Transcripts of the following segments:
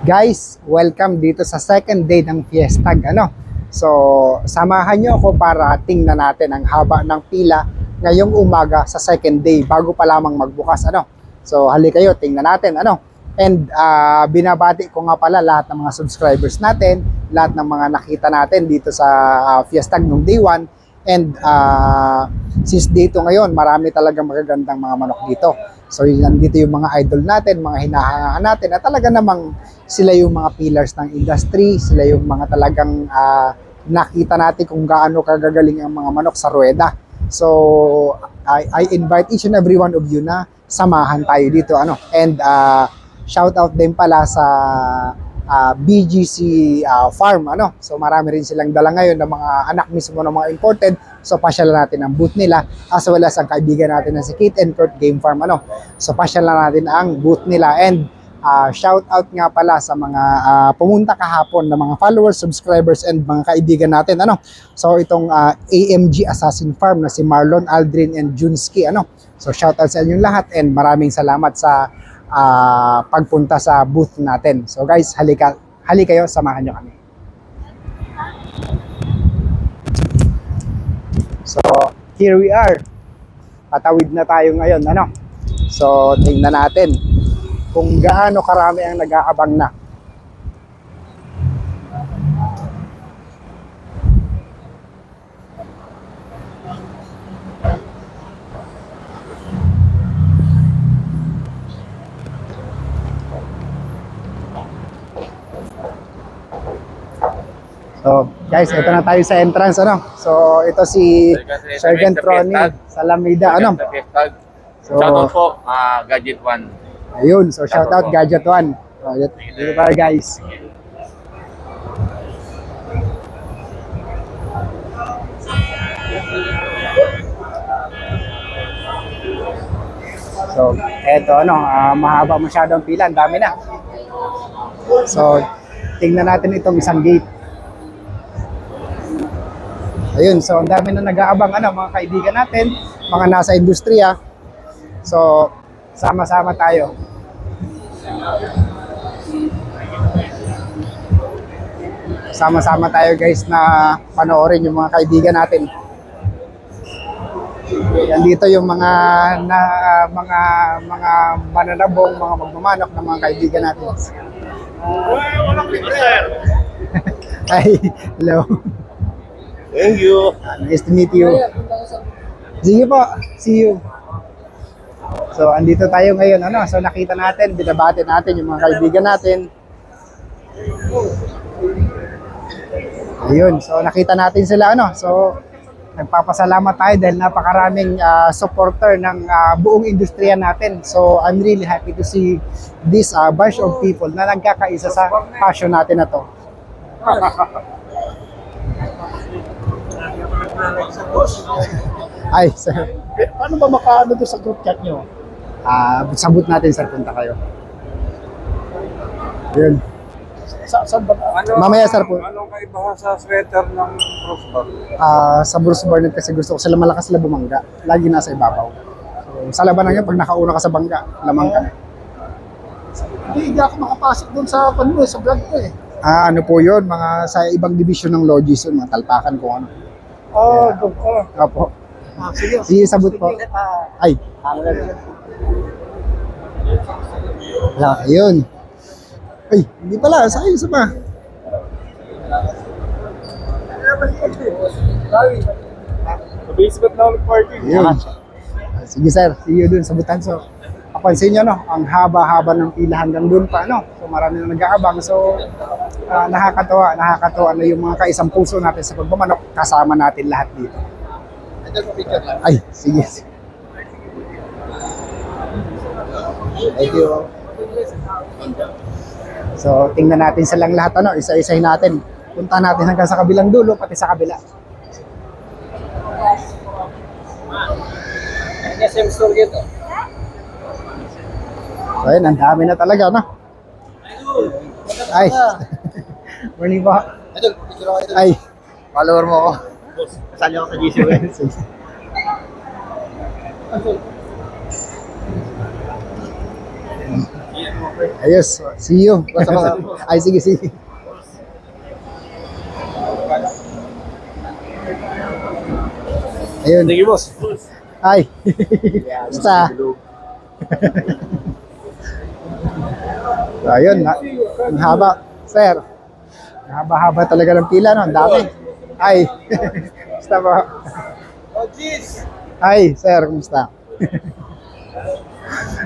Guys, welcome dito sa second day ng Fiestag, So, samahan nyo ako para tingnan natin ang haba ng pila ngayong umaga sa second day bago pa lamang magbukas, So, halika kayo, tingnan natin, And binabati ko nga pala lahat ng mga subscribers natin, lahat ng mga nakita natin dito sa Fiestag nung day 1. And since dito ngayon, marami talagang magagandang mga manok dito. So nandito yung mga idol natin, mga hinahangaan natin at talaga namang sila yung mga pillars ng industry, sila yung mga talagang nakita natin kung gaano kagagaling ang mga manok sa rueda. So I invite each and every one of you na samahan tayo dito, And shout out din pala sa BGC farm, So marami rin silang dala ngayon ng mga anak mismo ng mga imported. So pasyalan natin ang booth nila as well as ang kaibigan natin na si Kate and Kurt Game Farm, So pasyalan natin ang booth nila. And shout out nga pala sa mga pumunta kahapon na mga followers, subscribers and mga kaibigan natin, So itong AMG Assassin Farm na si Marlon, Aldrin and Junski, So shout out sa inyong lahat and maraming salamat sa pagpunta sa booth natin. So guys, halika kayo, samahan nyo kami. So here we are. Patawid na tayo ngayon, So tingnan natin kung gaano karami ang nag-aabang na. So, guys, ito na tayo sa entrance, So, ito si Sergeant Ronnie Salamida, So, shoutout po, Gadget 1. Ayun, so shoutout Gadget 1. So, dito tayo, guys. So, eto, mahaba masyadong pila, ang dami na. So, tingnan natin itong isang gate. Ayun, so ang dami na nag-aabang, mga kaibigan natin, mga nasa industriya. So, sama-sama tayo. Sama-sama tayo, guys, na panoorin yung mga kaibigan natin. Yan dito yung mga mananabong, mga magmamanok ng mga kaibigan natin. Walang picture. Ay, hello. Thank you. Nice to meet you. Sige po, see you. So, andito tayo ngayon, So, nakita natin, binabati natin yung mga kaibigan natin. Ayun, so nakita natin sila, So, nagpapasalamat tayo dahil napakaraming supporter ng buong industriya natin. So, I'm really happy to see this bunch of people na nagkakaisa sa passion natin na to. Ay, sir. Paano ba makaano to sa group chat nyo? Sabot natin, sir, punta kayo. Yun. Saan ba? Mamaya, sir, po. Anong kaibahan sa sweater ng Bruce Bar? Sa Bruce Barnet kasi gusto ko sila malakas sila bumangga. Lagi nasa ibabaw. So, sa labanan niya, pag nakauna ka sa bangga, lamang ka na. Hindi ako makapasok doon sa sa vlog ko eh. Ano po yun? Mga sa ibang division ng Logis yun, mga talpakan kung ano. Doon ko. Opo. Sige. Sige, sabot po. Ay. Ayun. Ay, hindi pala. Sa akin, sama. Sa basement na ulit party. Ayun. Sige, sir. See you dun sa Butanso. Kapansin nyo, ang haba-haba ng pila hanggang dun pa, So, marami na nag-aabang. So, nakakatawa na yung mga kaisang puso natin sa pagmamanok, kasama natin lahat dito. Ay, sige. Thank you. So, tingnan natin silang lahat, isa-isahin natin. Punta natin hanggang sa kabilang dulo, pati sa kabila. Same story ito. So, ayun, ang dami na talaga, Ay. Morning po. Ay. Follower mo ako. Kasali ako sa GC. Ayos. See you. Ay, sige, sige. Ayun. Thank you, boss. Hi. Basta. So, ayun. Ang haba. Sir. Ang haba-haba talaga ng pila, no? Ang dami. Hi. Basta po. Hi, sir. Kumusta?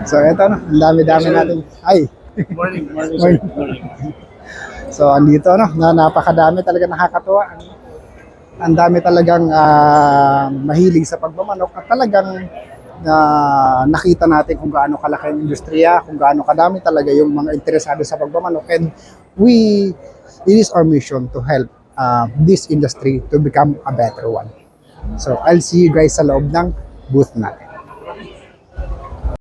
So, eto, no? Ang dami-dami natin. Hi. Morning. Morning. So, andito, no? Napakadami talaga, nakakatuwa. Ang dami talagang mahilig sa pagmamanok at talagang nakita natin kung gaano kalaki ang industriya, kung gaano kadami talaga yung mga interesado sa pagmamanok. And it is our mission to help this industry to become a better one. So, I'll see you guys sa loob ng booth natin.